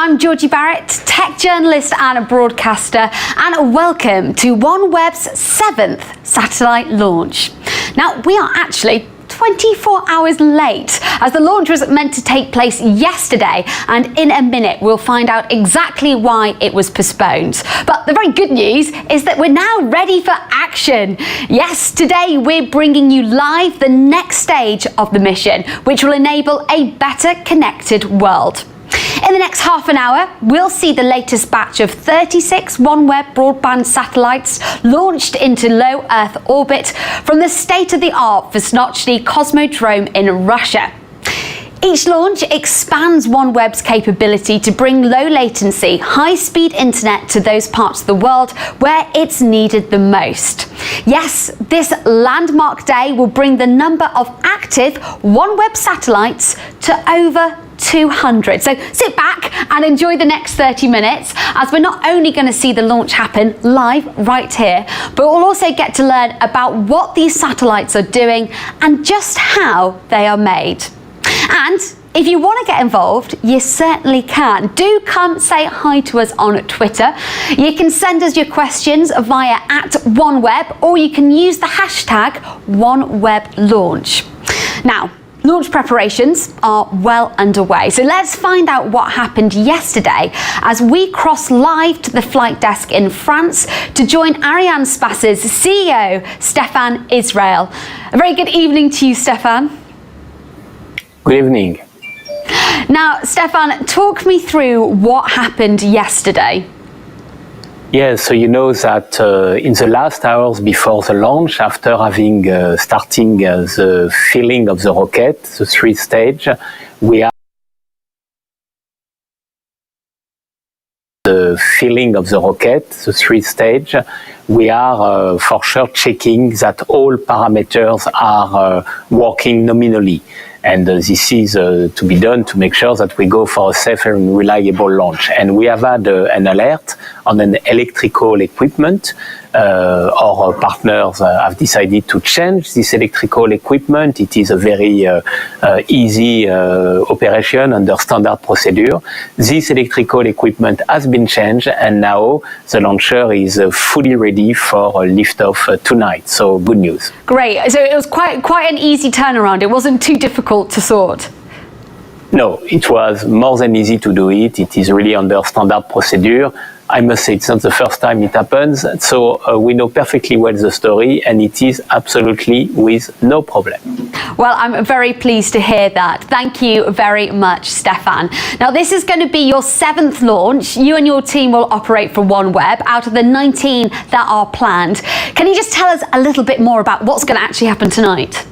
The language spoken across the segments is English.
I'm Georgie Barrett, tech journalist and broadcaster, and welcome to OneWeb's 7th satellite launch. Now, we are actually 24 hours late, as the launch was meant to take place yesterday, and in a minute we'll find out exactly why it was postponed. But the very good news is that we're now ready for action. Yes, today we're bringing you live the next stage of the mission, which will enable a better connected world. In the next half an hour, we'll see the latest batch of 36 OneWeb broadband satellites launched into low Earth orbit from the state-of-the-art Vostochny cosmodrome in Russia. Each launch expands OneWeb's capability to bring low-latency, high-speed internet to those parts of the world where it's needed the most. Yes, this landmark day will bring the number of active OneWeb satellites to over 200. So sit back and enjoy the next 30 minutes, as we're not only going to see the launch happen live right here, but we'll also get to learn about what these satellites are doing and just how they are made. And if you want to get involved, you certainly can. Do come say hi to us on Twitter. You can send us your questions via @OneWeb, or you can use the hashtag OneWebLaunch. Now, launch preparations are well underway, so let's find out what happened yesterday as we cross live to the flight desk in France to join Arianespace's CEO, Stefan Israel. A very good evening to you, Stefan. Good evening. Now, Stefan, talk me through what happened yesterday. Yes, so you know that in the last hours before the launch, after having starting the filling of the rocket, the 3 stage, we are for sure checking that all parameters are working nominally. And this is to be done to make sure that we go for a safe and reliable launch. And we have had an alert on an electrical equipment. Our partners have decided to change this electrical equipment. It is a very easy operation under standard procedure. This electrical equipment has been changed, and now the launcher is fully ready for liftoff tonight. So good news. Great. So it was quite an easy turnaround. It wasn't too difficult to sort. No, it was more than easy to do it. It is really under standard procedure. I must say it's not the first time it happens, so we know perfectly well the story, and it is absolutely with no problem. Well, I'm very pleased to hear that. Thank you very much, Stefan. Now, this is going to be your 7th launch. You and your team will operate for OneWeb out of the 19 that are planned. Can you just tell us a little bit more about what's going to actually happen tonight?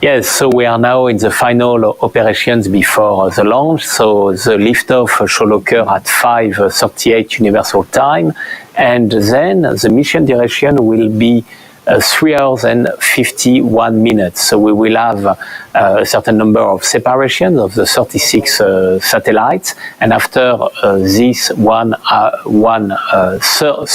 Yes, so we are now in the final operations before the launch. So the liftoff shall occur at 5:38 Universal Time, and then the mission duration will be 3 hours and 51 minutes. So we will have a certain number of separations of the 36 satellites, and after this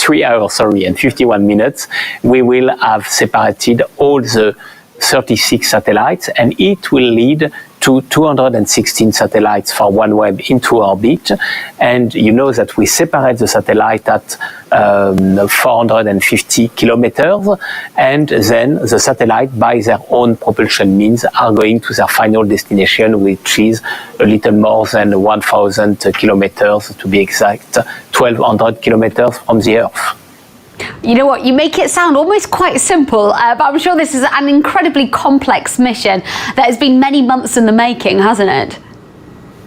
3 hours and 51 minutes, we will have separated all the 36 satellites, and it will lead to 216 satellites for OneWeb into orbit. And you know that we separate the satellite at 450 kilometers, and then the satellite, by their own propulsion means, are going to their final destination, which is a little more than 1,000 kilometers, to be exact, 1,200 kilometers from the Earth. You know what, you make it sound almost quite simple, but I'm sure this is an incredibly complex mission that has been many months in the making, hasn't it?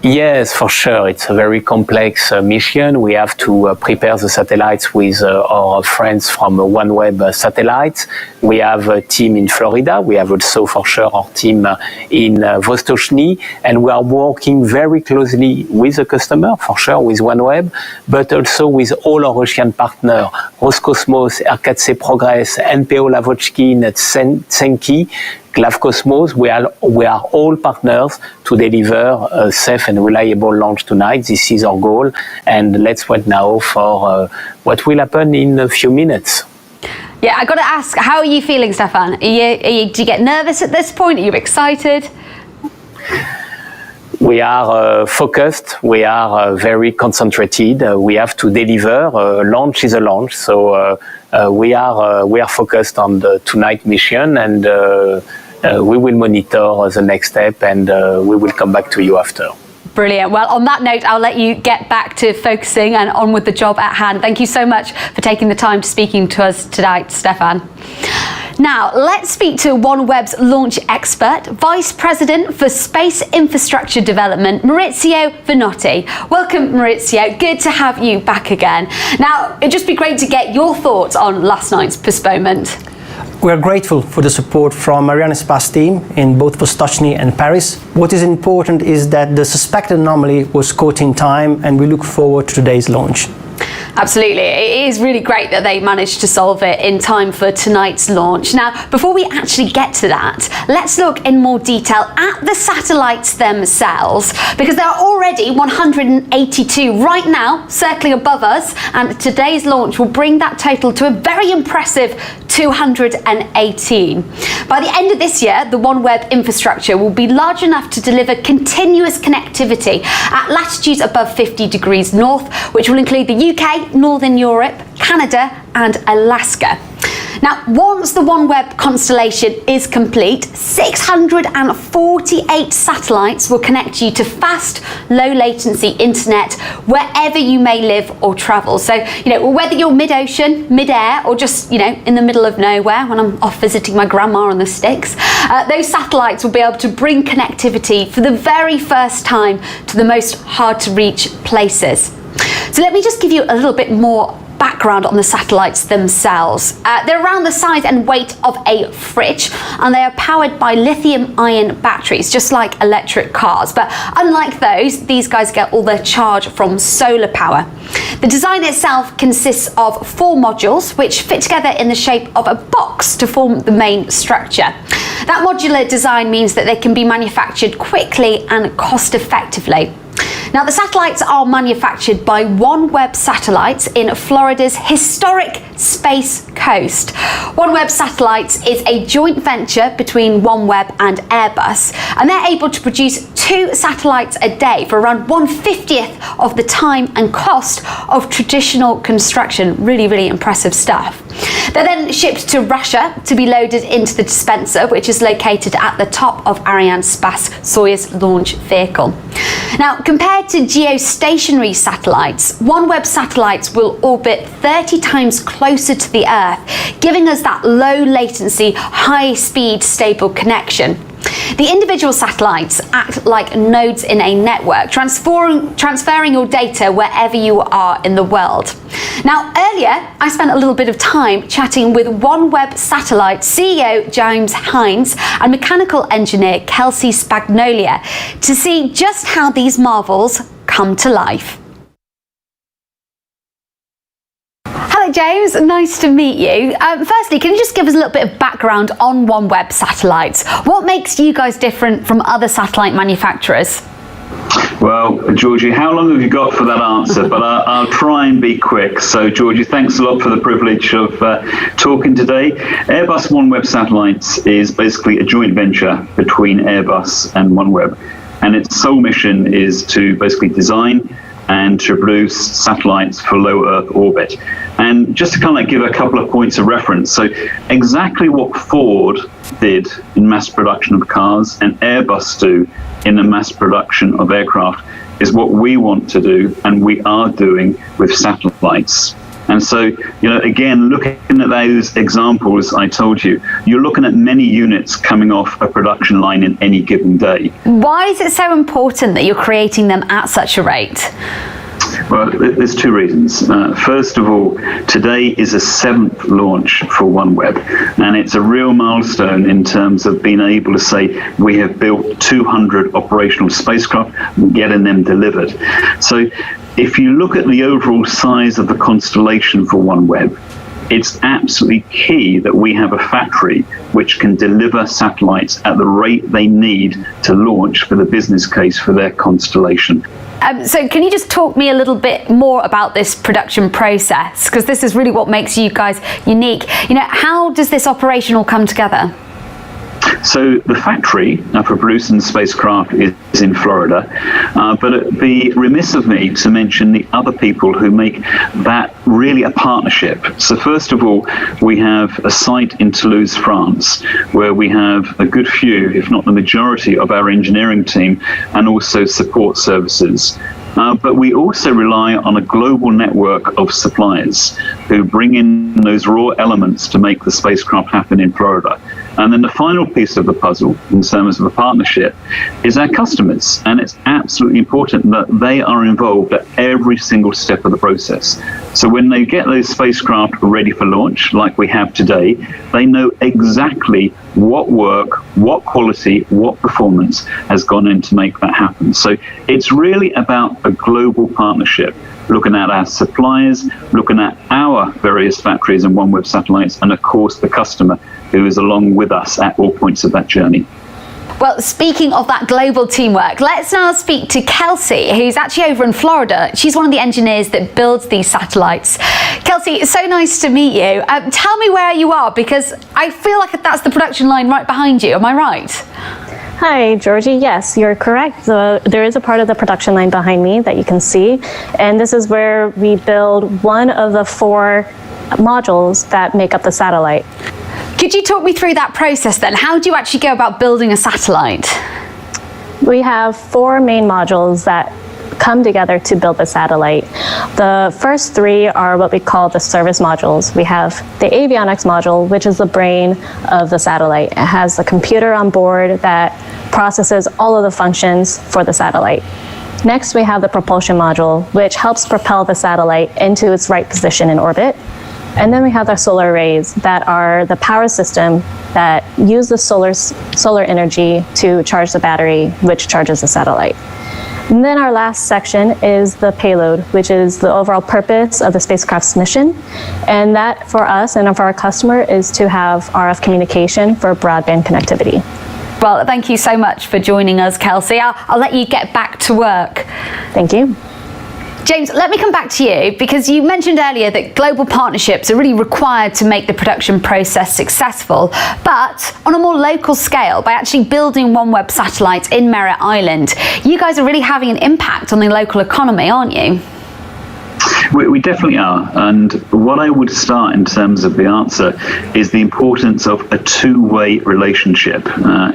Yes, for sure. It's a very complex mission. We have to prepare the satellites with our friends from OneWeb Satellites. We have a team in Florida. We have also, for sure, our team in Vostochny. And we are working very closely with the customer, for sure, with OneWeb, but also with all our Russian partners, Roscosmos, RKC Progress, NPO Lavochkin, Tsenki, Glavcosmos. We are all partners to deliver a safe and reliable launch tonight. This is our goal, and let's wait now for what will happen in a few minutes. Yeah, I got to ask, how are you feeling, Stefan? Do you get nervous at this point? Are you excited? We are focused, we are very concentrated, we have to deliver, launch is a launch, so we are focused on the tonight mission, and we will monitor the next step, and we will come back to you after. Brilliant. Well, on that note, I'll let you get back to focusing and on with the job at hand. Thank you so much for taking the time to speaking to us tonight, Stefan. Now, let's speak to OneWeb's launch expert, Vice President for Space Infrastructure Development, Maurizio Vanotti. Welcome, Maurizio. Good to have you back again. Now, it'd just be great to get your thoughts on last night's postponement. We are grateful for the support from Arianespace team in both Vostochny and Paris. What is important is that the suspected anomaly was caught in time, and we look forward to today's launch. Absolutely. It is really great that they managed to solve it in time for tonight's launch. Now, before we actually get to that, let's look in more detail at the satellites themselves, because there are already 182 right now circling above us, and today's launch will bring that total to a very impressive 218. By the end of this year, the OneWeb infrastructure will be large enough to deliver continuous connectivity at latitudes above 50 degrees north, which will include the UK, Northern Europe, Canada and Alaska. Now, once the OneWeb constellation is complete, 648 satellites will connect you to fast, low latency internet wherever you may live or travel. So, whether you're mid-ocean, mid-air, or just, in the middle of nowhere when I'm off visiting my grandma on the sticks, those satellites will be able to bring connectivity for the very first time to the most hard to reach places. So let me just give you a little bit more background on the satellites themselves. They're around the size and weight of a fridge, and they are powered by lithium-ion batteries, just like electric cars. But unlike those, these guys get all their charge from solar power. The design itself consists of 4 modules, which fit together in the shape of a box to form the main structure. That modular design means that they can be manufactured quickly and cost-effectively. Now, the satellites are manufactured by OneWeb Satellites in Florida's historic Space Coast. OneWeb Satellites is a joint venture between OneWeb and Airbus, and they're able to produce 2 satellites a day for around 1/50th of the time and cost of traditional construction. Really, really impressive stuff. They're then shipped to Russia to be loaded into the dispenser, which is located at the top of Arianespace Soyuz launch vehicle. Now, compared to geostationary satellites, OneWeb satellites will orbit 30 times closer to the Earth, giving us that low latency, high speed, stable connection. The individual satellites act like nodes in a network, transferring your data wherever you are in the world. Now, earlier, I spent a little bit of time chatting with OneWeb Satellite CEO James Hines and mechanical engineer Kelsey Spagnolia to see just how these marvels come to life. Hello James, nice to meet you. Firstly, can you just give us a little bit of background on OneWeb Satellites? What makes you guys different from other satellite manufacturers? Well, Georgie, how long have you got for that answer? But I'll try and be quick. So, Georgie, thanks a lot for the privilege of talking today. Airbus OneWeb Satellites is basically a joint venture between Airbus and OneWeb. And its sole mission is to basically design and to produce satellites for low Earth orbit. And just to kind of give a couple of points of reference, so exactly what Ford did in mass production of cars and Airbus do in the mass production of aircraft is what we want to do and we are doing with satellites. And so, again, looking at those examples I told you, you're looking at many units coming off a production line in any given day. Why is it so important that you're creating them at such a rate? Well, there's 2 reasons. First of all, today is a 7th launch for OneWeb, and it's a real milestone in terms of being able to say we have built 200 operational spacecraft and getting them delivered. So if you look at the overall size of the constellation for OneWeb, it's absolutely key that we have a factory which can deliver satellites at the rate they need to launch for the business case for their constellation. So can you just talk me a little bit more about this production process? Because this is really what makes you guys unique. How does this operation all come together? So the factory for producing the spacecraft is in Florida, but it'd be remiss of me to mention the other people who make that really a partnership. So first of all, we have a site in Toulouse, France, where we have a good few, if not the majority, of our engineering team and also support services. But we also rely on a global network of suppliers who bring in those raw elements to make the spacecraft happen in Florida. And then the final piece of the puzzle in terms of a partnership is our customers. And it's absolutely important that they are involved at every single step of the process. So when they get those spacecraft ready for launch, like we have today, they know exactly what work, what quality, what performance has gone in to make that happen. So it's really about a global partnership, looking at our suppliers, looking at our various factories and OneWeb satellites, and of course the customer who is along with us at all points of that journey. Well, speaking of that global teamwork, let's now speak to Kelsey, who's actually over in Florida. She's one of the engineers that builds these satellites. Kelsey, it's so nice to meet you. Tell me where you are, because I feel like that's the production line right behind you. Am I right? Hi, Georgie. Yes, you're correct. There is a part of the production line behind me that you can see, and this is where we build one of the 4 modules that make up the satellite. Could you talk me through that process then? How do you actually go about building a satellite? We have 4 main modules that come together to build the satellite. The first 3 are what we call the service modules. We have the avionics module, which is the brain of the satellite. It has a computer on board that processes all of the functions for the satellite. Next, we have the propulsion module, which helps propel the satellite into its right position in orbit. And then we have our solar arrays that are the power system that use the solar energy to charge the battery, which charges the satellite. And then our last section is the payload, which is the overall purpose of the spacecraft's mission. And that for us and for our customer is to have RF communication for broadband connectivity. Well, thank you so much for joining us, Kelsey. I'll let you get back to work. Thank you. James, let me come back to you, because you mentioned earlier that global partnerships are really required to make the production process successful, but on a more local scale, by actually building OneWeb satellites in Merritt Island, you guys are really having an impact on the local economy, aren't you? We definitely are, and what I would start in terms of the answer is the importance of a two-way relationship.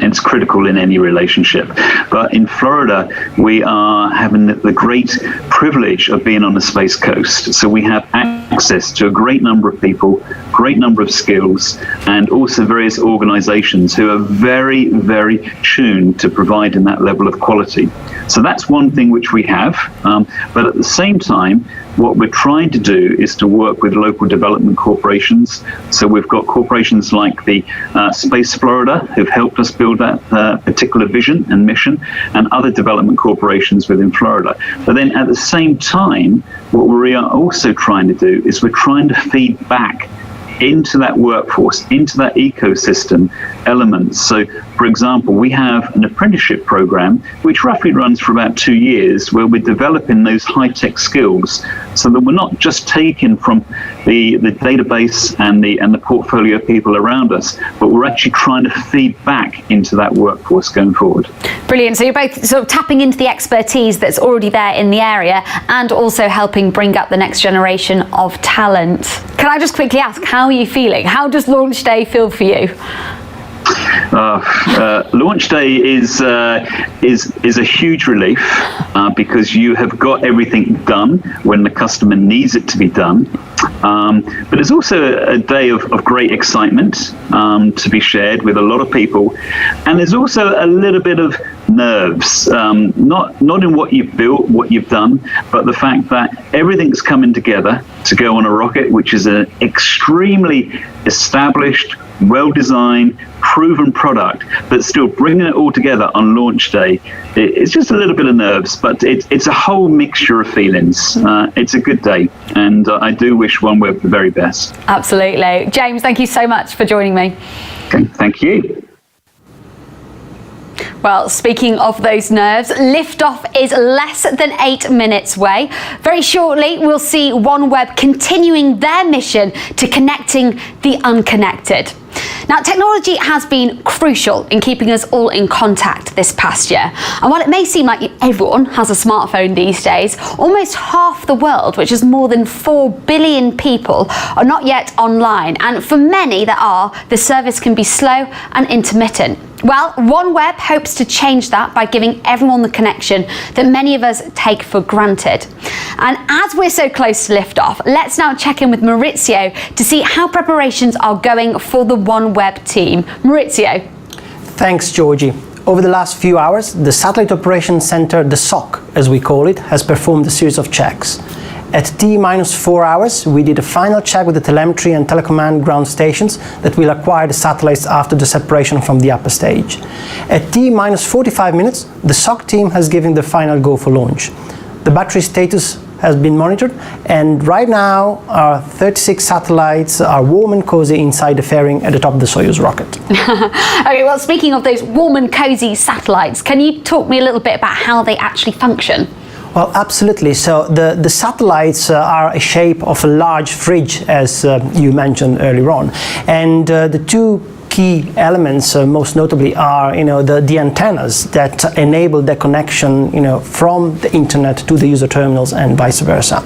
It's critical in any relationship, but in Florida we are having the great privilege of being on the Space Coast, so we have access to a great number of people, great number of skills, and also various organizations who are very, very tuned to providing that level of quality. So that's one thing which we have, but at the same time, what we're trying to do is to work with local development corporations. So we've got corporations like the Space Florida, who've helped us build that particular vision and mission, and other development corporations within Florida. But then at the same time, what we are also trying to do is we're trying to feed back into that workforce, into that ecosystem elements. So, for example, we have an apprenticeship program which roughly runs for about 2 years, where we're developing those high-tech skills so that we're not just taking from the database and the portfolio of people around us, but we're actually trying to feed back into that workforce going forward. Brilliant. So you're both sort of tapping into the expertise that's already there in the area and also helping bring up the next generation of talent. Can I just quickly ask, how are you feeling? How does launch day feel for you? Launch day is a huge relief because you have got everything done when the customer needs it to be done. But it's also a day of great excitement to be shared with a lot of people, and there's also a little bit of nerves, not in what you've built, what you've done, but the fact that everything's coming together to go on a rocket, which is an extremely established, well-designed, proven product, but still bringing it all together on launch day. It's just a little bit of nerves, but it's a whole mixture of feelings. It's a good day, and I do wish OneWeb the very best. Absolutely. James, thank you so much for joining me. Okay, thank you. Well, speaking of those nerves, liftoff is less than 8 minutes away. Very shortly, we'll see OneWeb continuing their mission to connecting the unconnected. Now, technology has been crucial in keeping us all in contact this past year. And while it may seem like everyone has a smartphone these days, almost half the world, which is more than 4 billion people, are not yet online. And for many that are, the service can be slow and intermittent. Well, OneWeb hopes to change that by giving everyone the connection that many of us take for granted. And as we're so close to liftoff, let's now check in with Maurizio to see how preparations are going for the OneWeb team. Maurizio. Thanks, Georgie. Over the last few hours, the Satellite Operations Center, the SOC as we call it, has performed a series of checks. At T-4 hours, we did a final check with the telemetry and telecommand ground stations that will acquire the satellites after the separation from the upper stage. At T-45 minutes, the SOC team has given the final go for launch. The battery status has been monitored, and right now our 36 satellites are warm and cozy inside the fairing at the top of the Soyuz rocket. Okay, well, speaking of those warm and cozy satellites, can you talk me a little bit about how they actually function? Well, absolutely. So the satellites are a shape of a large fridge, as you mentioned earlier on. And the two key elements, most notably, are the antennas that enable the connection from the internet to the user terminals and vice versa.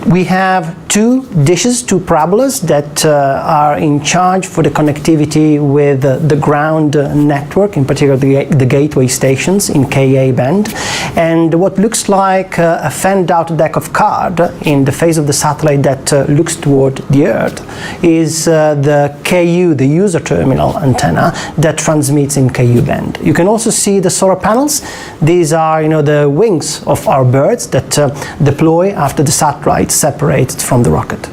We have two dishes, two parabolas that are in charge for the connectivity with the ground network, in particular the gateway stations in Ka band. And what looks like a fanned out deck of card in the face of the satellite that looks toward the Earth is the Ku, the user terminal antenna that transmits in Ku band. You can also see the solar panels. These are the wings of our birds that deploy after the satellite separated from the rocket.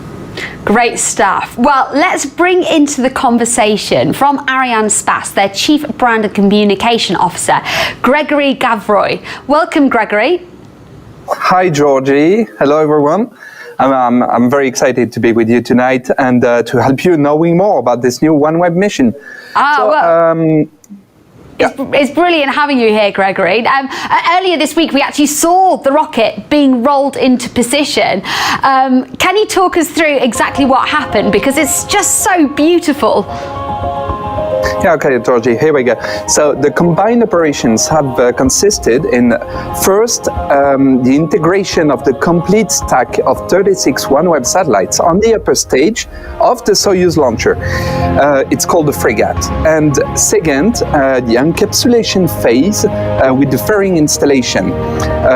Great stuff. Well, let's bring into the conversation from Arianespace, their Chief Brand and Communication Officer, Gregory Gavroy. Welcome, Gregory. Hi, Georgie. Hello, everyone. I'm very excited to be with you tonight and to help you knowing more about this new OneWeb mission. It's brilliant having you here, Gregory. Earlier this week, we actually saw the rocket being rolled into position. Can you talk us through exactly what happened? Because it's just so beautiful. Yeah, okay, Georgie, here we go. So the combined operations have consisted in first the integration of the complete stack of 36 OneWeb satellites on the upper stage of the Soyuz launcher. It's called the Fregat. And second, the encapsulation phase with the fairing installation.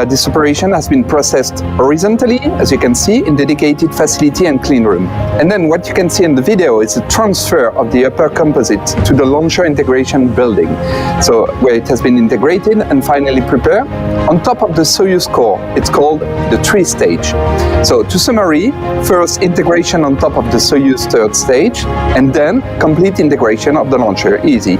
This operation has been processed horizontally, as you can see, in dedicated facility and clean room. And then what you can see in the video is the transfer of the upper composite to the launcher integration building. So where it has been integrated and finally prepared on top of the Soyuz core. It's called the 3 stage. So to summary, first integration on top of the Soyuz 3rd stage, and then complete integration of the launcher, easy.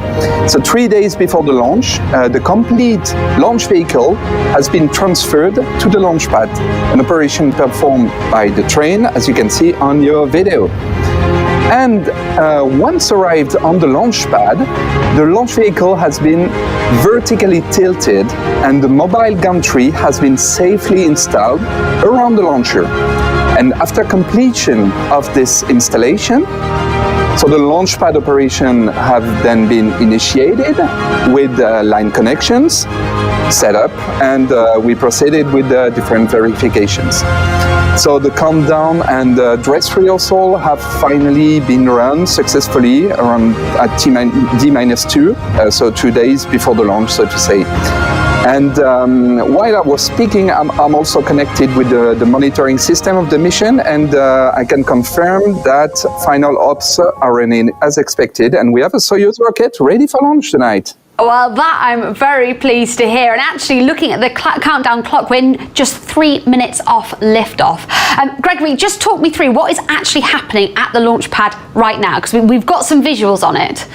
So 3 days before the launch, the complete launch vehicle has been transferred to the launch pad, an operation performed by the train, as you can see on your video. And once arrived on the launch pad, the launch vehicle has been vertically tilted and the mobile gantry has been safely installed around the launcher. And after completion of this installation, so the launch pad operation have then been initiated with line connections set up, and we proceeded with different verifications. So the countdown and dress rehearsal have finally been run successfully around at D-2, so 2 days before the launch, so to say. And while I was speaking, I'm also connected with the monitoring system of the mission, and I can confirm that final ops are running as expected, and we have a Soyuz rocket ready for launch tonight. Well, that I'm very pleased to hear. And actually, looking at the countdown clock, we're just 3 minutes off liftoff. Gregory, just talk me through what is actually happening at the launch pad right now, because we've got some visuals on it.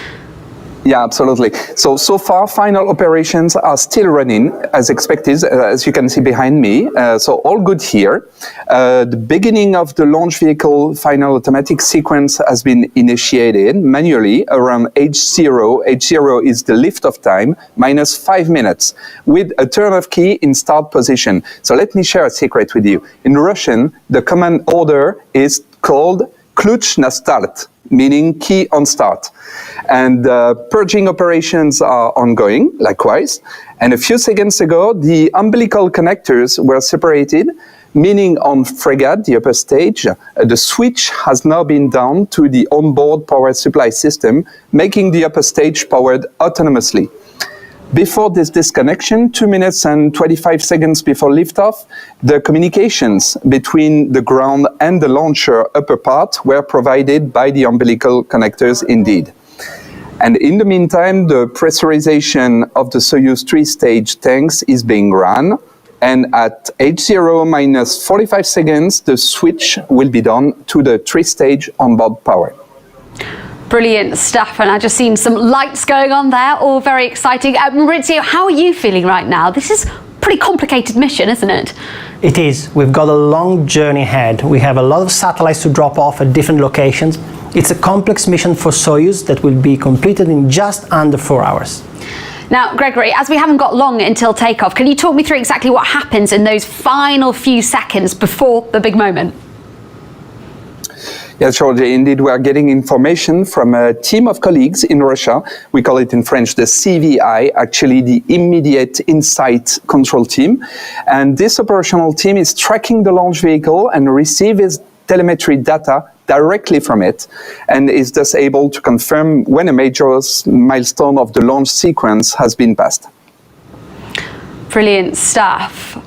Yeah, absolutely. So far, final operations are still running as expected, as you can see behind me. So all good here. The beginning of the launch vehicle final automatic sequence has been initiated manually around H0. H0 is the liftoff time, minus 5 minutes, with a turn-off key in start position. So let me share a secret with you. In Russian, the command order is called "Kluch na start," meaning key on start. And purging operations are ongoing, likewise. And a few seconds ago, the umbilical connectors were separated, meaning on Fregat, the upper stage, the switch has now been down to the onboard power supply system, making the upper stage powered autonomously. Before this disconnection, 2 minutes and 25 seconds before liftoff, the communications between the ground and the launcher upper part were provided by the umbilical connectors indeed. And in the meantime, the pressurization of the Soyuz 3-stage tanks is being run. And at H0 minus 45 seconds, the switch will be done to the 3-stage onboard power. Brilliant stuff, and I've just seen some lights going on there, all very exciting. Maurizio, how are you feeling right now? This is a pretty complicated mission, isn't it? It is. We've got a long journey ahead. We have a lot of satellites to drop off at different locations. It's a complex mission for Soyuz that will be completed in just under 4 hours. Now, Gregory, as we haven't got long until takeoff, can you talk me through exactly what happens in those final few seconds before the big moment? Yes, Georgie, indeed, we are getting information from a team of colleagues in Russia. We call it in French the CVI, actually the Immediate Insight Control Team. And this operational team is tracking the launch vehicle and receives telemetry data directly from it, and is thus able to confirm when a major milestone of the launch sequence has been passed. Brilliant stuff.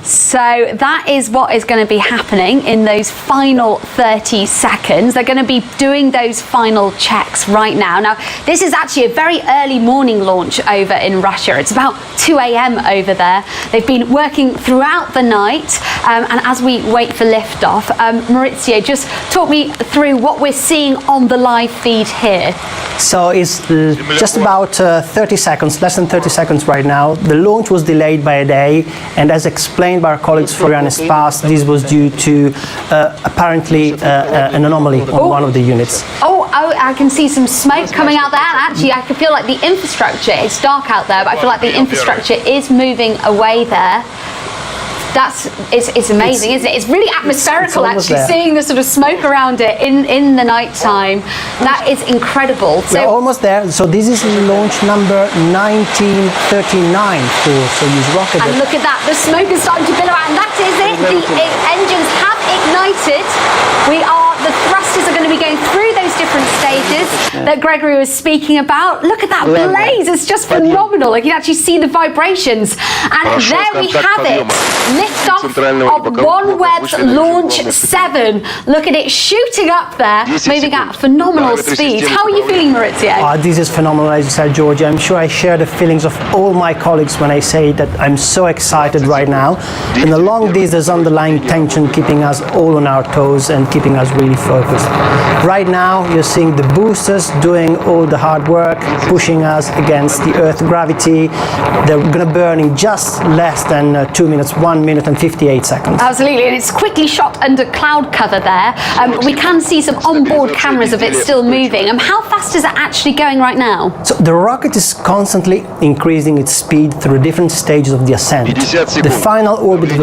So that is what is going to be happening in those final 30 seconds. They're going to be doing those final checks right now. Now, this is actually a very early morning launch over in Russia. It's about 2 a.m. over there. They've been working throughout the night, and as we wait for liftoff, Maurizio, just talk me through what we're seeing on the live feed here. So it's just about 30 seconds, less than 30 seconds right now. The launch was delayed by a day, and as explained by our colleagues from Arianespace, this was due to apparently an anomaly on one of the units. Oh, I can see some smoke coming out there. Actually, I can feel like the infrastructure, it's dark out there, but I feel like the infrastructure is moving away there. It's amazing, isn't it? It's really atmospherical, actually, seeing the sort of smoke around it in the night time. That is incredible. So, we're almost there. So this is launch number 1939 for Soyuz rocket. And look at that, the smoke is starting to billow out, and that is it. The engines have ignited. The thrusters are going to be going through those different stages that Gregory was speaking about. Look at that blaze, it's just phenomenal. You can actually see the vibrations. And there we have it. Liftoff of OneWeb's Launch 7. Look at it shooting up there, moving at phenomenal speed. How are you feeling, Maurizio? This is phenomenal, as you said, Georgia. I'm sure I share the feelings of all my colleagues when I say that I'm so excited right now. And along this, there's underlying tension keeping us all on our toes and keeping us really focused. Right now, you're seeing the boosters doing all the hard work, pushing us against the Earth gravity. They're going to burn in just less than 2 minutes, 1 minute and 58 seconds. Absolutely, and it's quickly shot under cloud cover there. We can see some onboard cameras of it still moving. How fast is it actually going right now? So the rocket is constantly increasing its speed through different stages of the ascent. The final orbital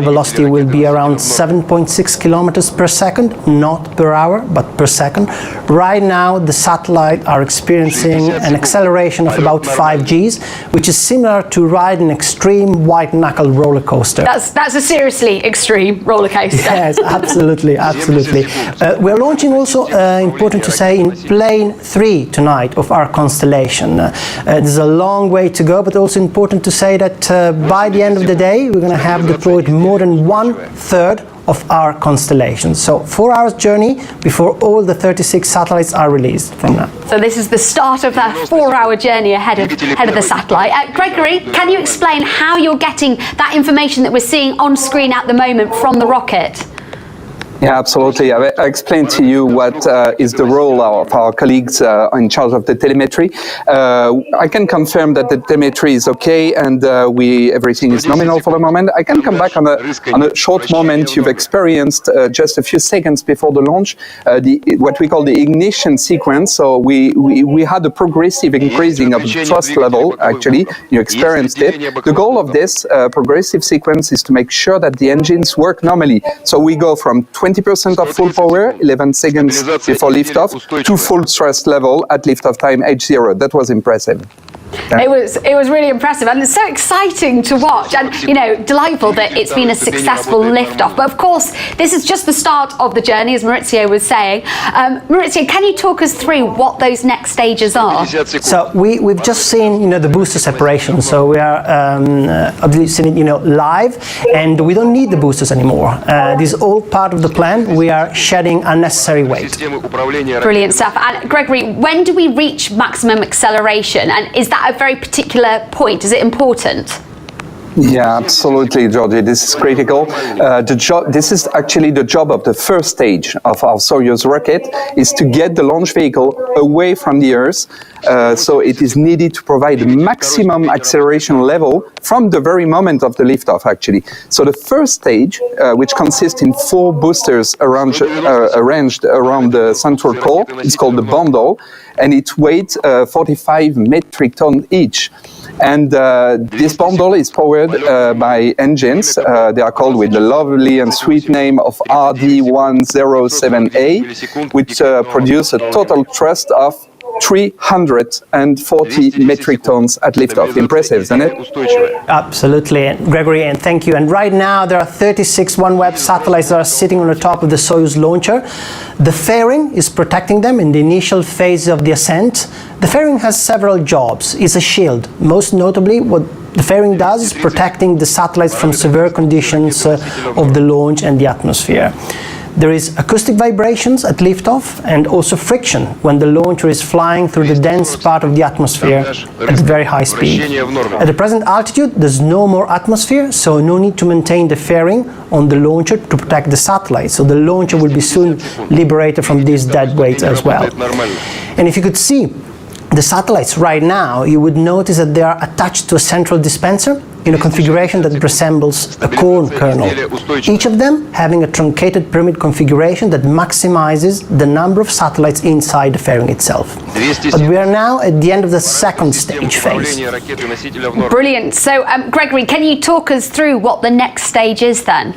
velocity will be around 7.6 kilometers per second, not per hour, but per second. Right now, the satellites are experiencing an acceleration of about 5 Gs, which is similar to ride an extreme white-knuckle roller coaster. That's a seriously extreme roller coaster. Yes, absolutely, absolutely. We're launching also, important to say, in plane 3 tonight of our constellation. There's a long way to go, but also important to say that by the end of the day, we're going to have deployed more than 1/3 of our constellation. So 4 hours journey before all the 36 satellites are released from now. So this is the start of that 4-hour journey ahead of the satellite. Gregory, can you explain how you're getting that information that we're seeing on screen at the moment from the rocket? Yeah, absolutely. I explained to you what is the role of our colleagues in charge of the telemetry. I can confirm that the telemetry is okay and everything is nominal for the moment. I can come back on a short moment you've experienced just a few seconds before the launch, what we call the ignition sequence. So we had a progressive increasing of the thrust level, actually. You experienced it. The goal of this progressive sequence is to make sure that the engines work normally. So we go from 20% of full power, 11 seconds before liftoff, to full thrust level at liftoff time H0. That was impressive. Yeah. It was really impressive, and it's so exciting to watch, and delightful that it's been a successful liftoff. But of course, this is just the start of the journey, as Maurizio was saying. Maurizio, can you talk us through what those next stages are? So we've just seen the booster separation. So we are obviously seeing it live, and we don't need the boosters anymore. This is all part of the plan. We are shedding unnecessary weight. Brilliant stuff. And Gregory, when do we reach maximum acceleration, and is that a very particular point? Is it important? Yeah, absolutely, Georgie. This is critical. This is actually the job of the first stage of our Soyuz rocket, is to get the launch vehicle away from the Earth. So it is needed to provide the maximum acceleration level from the very moment of the liftoff, actually. So the first stage, which consists in 4 boosters arranged around the central core, is called the bundle, and it weighs 45 metric tons each. And this bundle is powered by engines. They are called with the lovely and sweet name of RD107A, which produce a total thrust of 340 metric tons at liftoff. Impressive, isn't it? Absolutely, Gregory, and thank you. And right now there are 36 OneWeb satellites that are sitting on the top of the Soyuz launcher. The fairing is protecting them in the initial phase of the ascent. The fairing has several jobs. It's a shield. Most notably, what the fairing does is protecting the satellites from severe conditions of the launch and the atmosphere. There is acoustic vibrations at liftoff and also friction when the launcher is flying through the dense part of the atmosphere at very high speed. At the present altitude, there's no more atmosphere, so no need to maintain the fairing on the launcher to protect the satellite. So the launcher will be soon liberated from these dead weights as well. And if you could see the satellites right now, you would notice that they are attached to a central dispenser in a configuration that resembles a corn kernel, each of them having a truncated pyramid configuration that maximizes the number of satellites inside the fairing itself. But we are now at the end of the second stage phase. Brilliant. So, Gregory, can you talk us through what the next stage is then?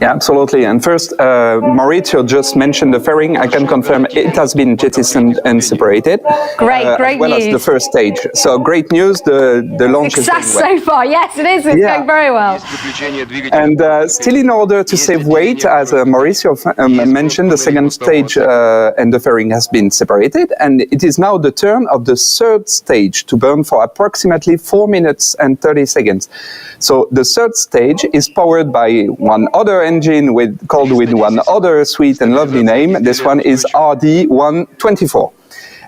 Yeah, absolutely. And first, Maurizio just mentioned the fairing. I can confirm it has been jettisoned and separated. Great as well news. as the first stage. So great news. The launch Success is going well. so far. Yes, it is. It's going very well. And still, in order to save weight, as Maurizio mentioned, the second stage and the fairing has been separated, and it is now the turn of the third stage to burn for approximately 4 minutes and 30 seconds. So the third stage is powered by one other engine called with one other sweet and lovely name. This one is RD124.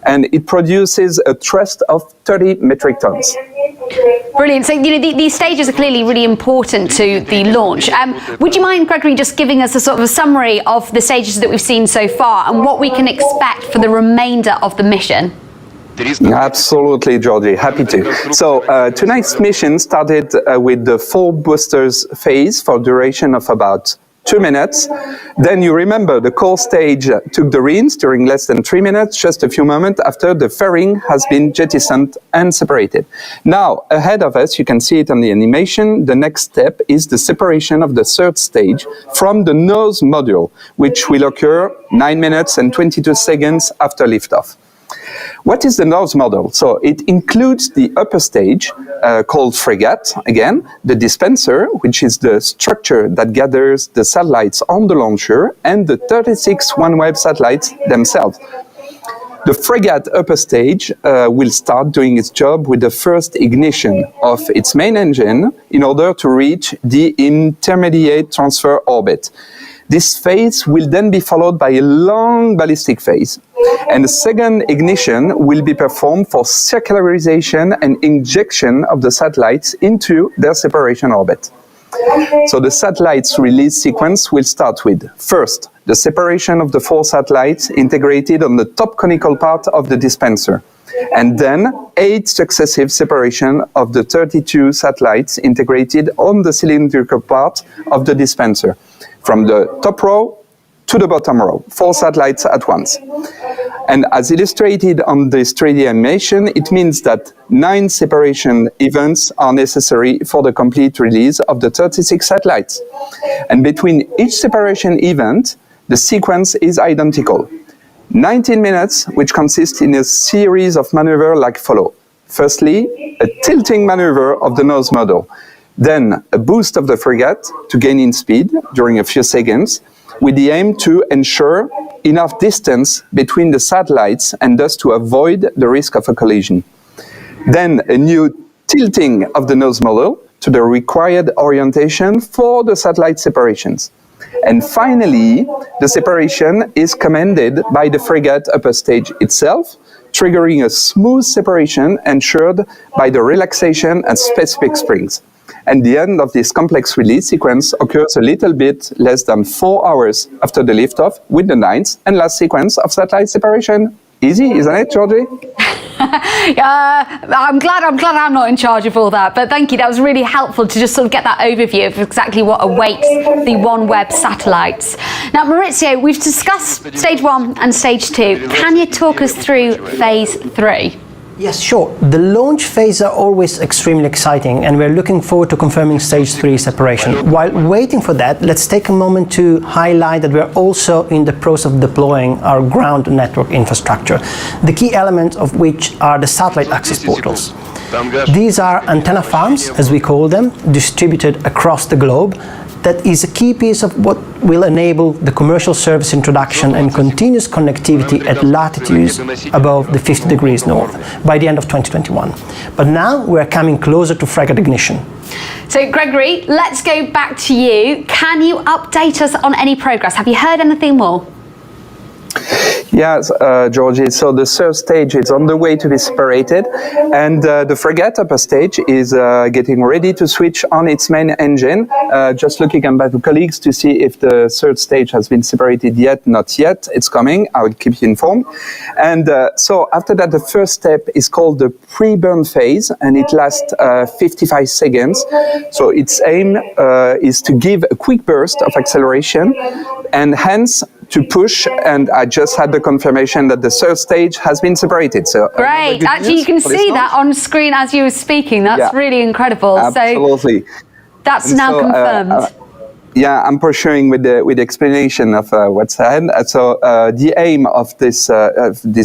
And it produces a thrust of 30 metric tons. Brilliant. So, these stages are clearly really important to the launch. Would you mind, Gregory, just giving us a sort of a summary of the stages that we've seen so far and what we can expect for the remainder of the mission? Absolutely, Georgie. Happy to. So tonight's mission started with the 4 boosters phase for a duration of about 2 minutes. Then you remember the core stage took the reins during less than 3 minutes, just a few moments after the fairing has been jettisoned and separated. Now, ahead of us, you can see it on the animation, the next step is the separation of the third stage from the nose module, which will occur 9 minutes and 22 seconds after liftoff. What is the nose model? So it includes the upper stage, called Fregat, again, the dispenser, which is the structure that gathers the satellites on the launcher, and the 36 OneWeb satellites themselves. The Fregat upper stage will start doing its job with the first ignition of its main engine in order to reach the intermediate transfer orbit. This phase will then be followed by a long ballistic phase. And the second ignition will be performed for circularization and injection of the satellites into their separation orbit. So the satellites release sequence will start with, first, the separation of the 4 satellites integrated on the top conical part of the dispenser, and then 8 successive separation of the 32 satellites integrated on the cylindrical part of the dispenser, from the top row to the bottom row, 4 satellites at once. And as illustrated on this 3D animation, it means that 9 separation events are necessary for the complete release of the 36 satellites. And between each separation event, the sequence is identical. 19 minutes, which consists in a series of maneuvers like follow. Firstly, a tilting maneuver of the nose module. Then a boost of the Fregat to gain in speed during a few seconds, with the aim to ensure enough distance between the satellites and thus to avoid the risk of a collision. Then a new tilting of the nose module to the required orientation for the satellite separations. And finally, the separation is commanded by the Fregat upper stage itself, triggering a smooth separation ensured by the relaxation and specific springs. And the end of this complex release sequence occurs a little bit less than 4 hours after the liftoff with the 9th and last sequence of satellite separation. Easy, isn't it, Georgie? I'm glad I'm not in charge of all that, but thank you. That was really helpful to just sort of get that overview of exactly what awaits the OneWeb satellites. Now, Maurizio, we've discussed stage 1 and stage 2. Can you talk us through phase 3? Yes, sure. The launch phases are always extremely exciting, and we're looking forward to confirming stage 3 separation. While waiting for that, let's take a moment to highlight that we're also in the process of deploying our ground network infrastructure, the key element of which are the satellite access portals. These are antenna farms, as we call them, distributed across the globe. That is a key piece of what will enable the commercial service introduction and continuous connectivity at latitudes above the 50 degrees north by the end of 2021. But now we're coming closer to Fregat ignition. So, Gregory, let's go back to you. Can you update us on any progress? Have you heard anything more? Yes, Georgie, so the third stage is on the way to be separated, and the Fregat upper stage is getting ready to switch on its main engine. Just looking at my colleagues to see if the third stage has been separated yet. Not yet, it's coming, I will keep you informed. And so after that, the first step is called the pre-burn phase, and it lasts 55 seconds. So its aim is to give a quick burst of acceleration, and hence to push, and I just had the confirmation that the third stage has been separated. So great. Actually, you can see that on screen as you were speaking. That's really incredible. Absolutely. So that's now confirmed. Yeah, I'm pursuing with the explanation of what's ahead. So the aim of this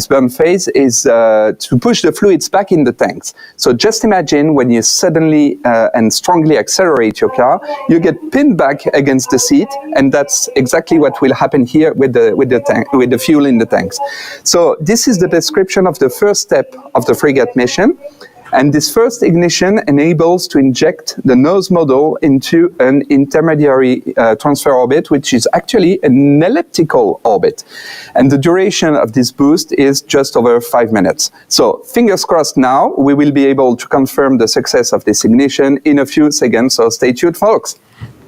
burn phase is to push the fluids back in the tanks. So just imagine when you suddenly and strongly accelerate your car, you get pinned back against the seat, and that's exactly what will happen here with the fuel in the tanks. So this is the description of the first step of the Fregat mission. And this first ignition enables to inject the nose module into an intermediary transfer orbit, which is actually an elliptical orbit. And the duration of this boost is just over 5 minutes. So fingers crossed now, we will be able to confirm the success of this ignition in a few seconds, so stay tuned, folks.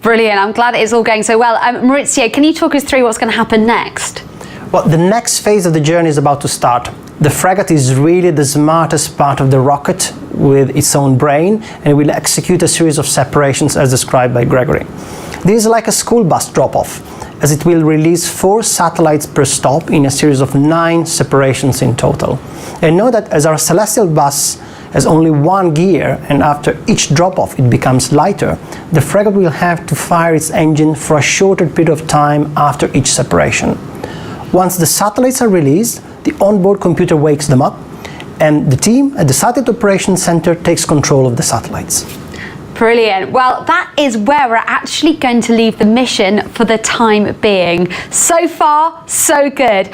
Brilliant, I'm glad it's all going so well. Maurizio, can you talk us through what's going to happen next? Well, the next phase of the journey is about to start. The Fregat is really the smartest part of the rocket with its own brain, and it will execute a series of separations as described by Gregory. This is like a school bus drop-off, as it will release 4 satellites per stop in a series of 9 separations in total. And know that as our celestial bus has only 1 gear, and after each drop-off it becomes lighter, the Fregat will have to fire its engine for a shorter period of time after each separation. Once the satellites are released, the onboard computer wakes them up, and the team at the Satellite Operations Center takes control of the satellites. Brilliant. Well, that is where we're actually going to leave the mission for the time being. So far, so good.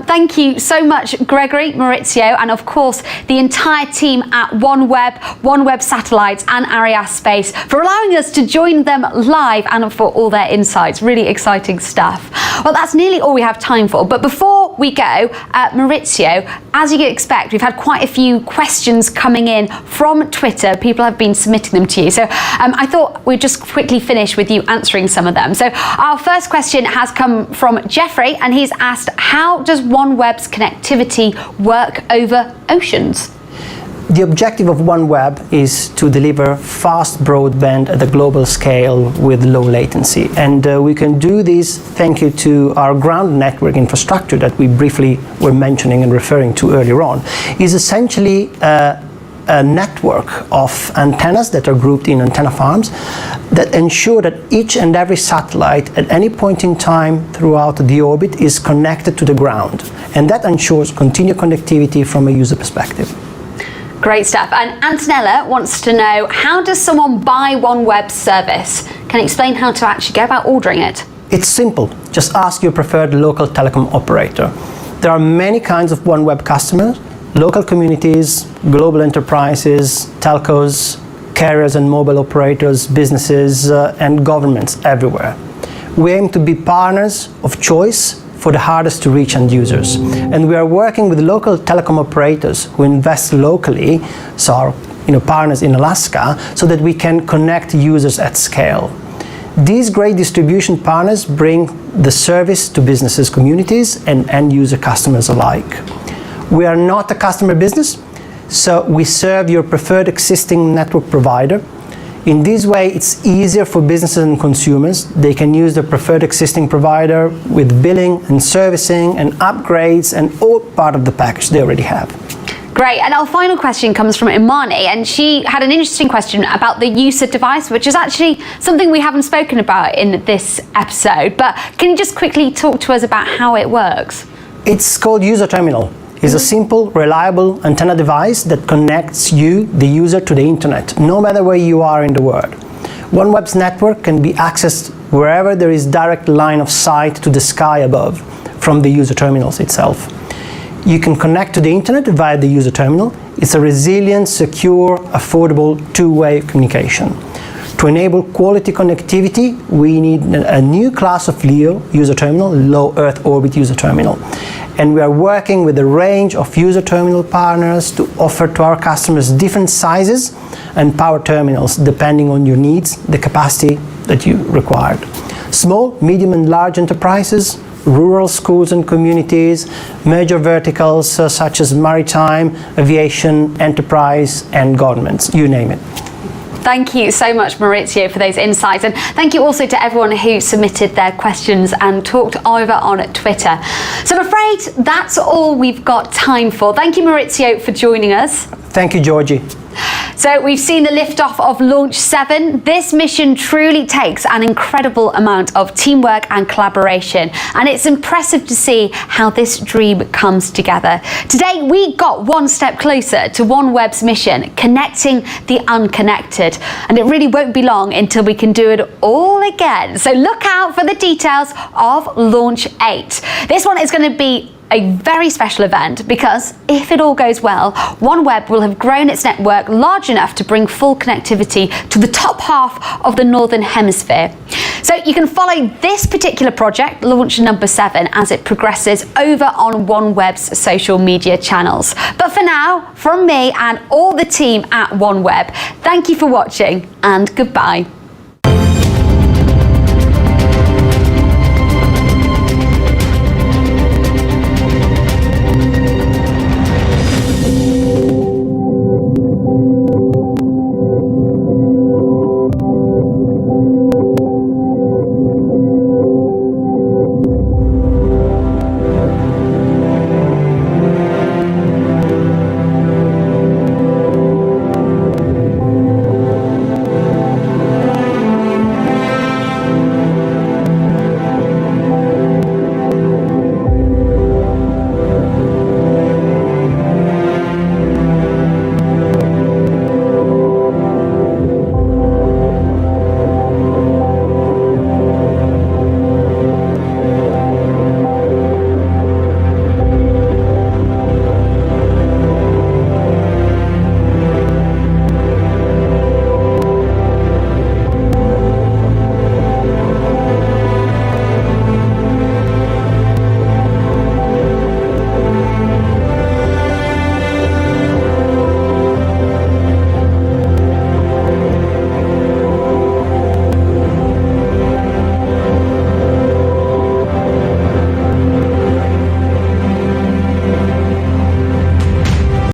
Thank you so much, Gregory, Maurizio, and of course, the entire team at OneWeb, OneWeb Satellites and Arianespace for allowing us to join them live and for all their insights. Really exciting stuff. Well, that's nearly all we have time for. But before before we go, Maurizio, as you expect, we've had quite a few questions coming in from Twitter. People have been submitting them to you. So I thought we'd just quickly finish with you answering some of them. So our first question has come from Jeffrey, and he's asked, how does OneWeb's connectivity work over oceans? The objective of OneWeb is to deliver fast broadband at a global scale with low latency. And we can do this thanks to our ground network infrastructure that we briefly were mentioning and referring to earlier on. Is essentially a network of antennas that are grouped in antenna farms that ensure that each and every satellite at any point in time throughout the orbit is connected to the ground. And that ensures continued connectivity from a user perspective. Great stuff. And Antonella wants to know, how does someone buy OneWeb's service? Can you explain how to actually go about ordering it? It's simple. Just ask your preferred local telecom operator. There are many kinds of OneWeb customers: local communities, global enterprises, telcos, carriers and mobile operators, businesses, and governments everywhere. We aim to be partners of choice for the hardest to reach end users. And we are working with local telecom operators who invest locally, so our partners in Alaska, so that we can connect users at scale. These great distribution partners bring the service to businesses, communities, and end user customers alike. We are not a customer business, so we serve your preferred existing network provider. In this way, it's easier for businesses and consumers. They can use their preferred existing provider with billing and servicing and upgrades and all part of the package they already have. Great. And our final question comes from Imani, and she had an interesting question about the user device, which is actually something we haven't spoken about in this episode. But can you just quickly talk to us about how it works? It's called User Terminal. It's a simple, reliable antenna device that connects you, the user, to the internet, no matter where you are in the world. OneWeb's network can be accessed wherever there is direct line of sight to the sky above from the user terminals itself. You can connect to the internet via the user terminal. It's a resilient, secure, affordable, two-way communication. To enable quality connectivity, we need a new class of LEO user terminal, low Earth orbit user terminal. And we are working with a range of user terminal partners to offer to our customers different sizes and power terminals depending on your needs, the capacity that you required. Small, medium and large enterprises, rural schools and communities, major verticals such as maritime, aviation, enterprise and governments, you name it. Thank you so much, Maurizio, for those insights. And thank you also to everyone who submitted their questions and talked over on Twitter. So I'm afraid that's all we've got time for. Thank you, Maurizio, for joining us. Thank you, Georgie. So we've seen the liftoff of Launch 7. This mission truly takes an incredible amount of teamwork and collaboration, and it's impressive to see how this dream comes together. Today we got one step closer to OneWeb's mission, connecting the unconnected, and it really won't be long until we can do it all again. So look out for the details of Launch 8. This one is going to be a very special event because if it all goes well, OneWeb will have grown its network large enough to bring full connectivity to the top half of the Northern Hemisphere. So you can follow this particular project, Launch number 7, as it progresses over on OneWeb's social media channels. But for now, from me and all the team at OneWeb, thank you for watching and goodbye.